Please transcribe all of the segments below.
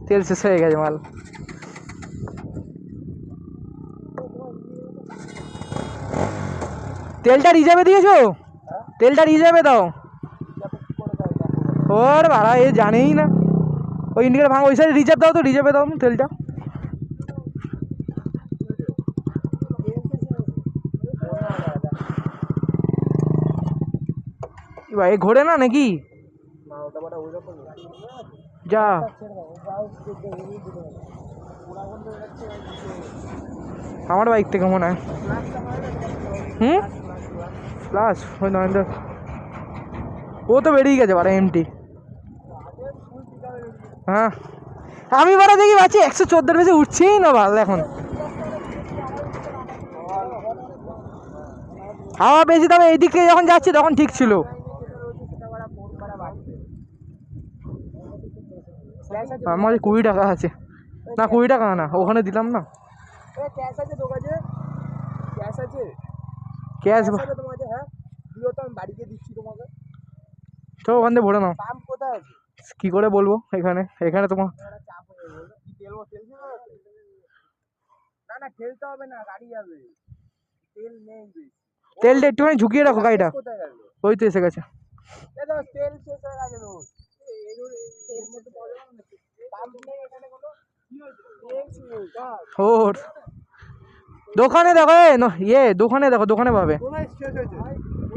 তেল শেষ হয়ে গেছে মাল। তেলটা রিজার্ভে দিয়েছো? তেলটা রিজার্ভে দাও। ওর ভাড়া এ জানেই না। ওই ইন্ডিকেটার ভাঙা, ওই সাইডে রিজার্ভ দাও তো, রিজার্ভে দাও তেলটা। ভাই ঘোরে না নাকি? যা আমার বাইক থেকে মনে হয়। প্লাস ওই নরেন্দ্র ও তো বেরিয়ে গেছে বারে এমটি। হ্যাঁ আমি বারে দেখি বাচ্চা 114 বেশি উঠছেই না ভালো এখন। হাওয়া বেশি, তবে এইদিকে যখন যাচ্ছি তখন ঠিক ছিল। আমার 20 টাকা আছে না, 20 টাকা না, ওখানে দিলাম না। ক্যাশ তো ওখান থেকে ভরে নাও। কি করে বলবো? এখানে এখানে তোমার তেলটা একটুখানি ঝুঁকিয়ে রাখো গাড়িটা। ওই তো এসে গেছে। ওর দোকানে দেখো, ইয়ে দোকানে দেখো, দোকানে পাবে।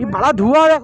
এই ভাড়া ধোঁয়া দেখো।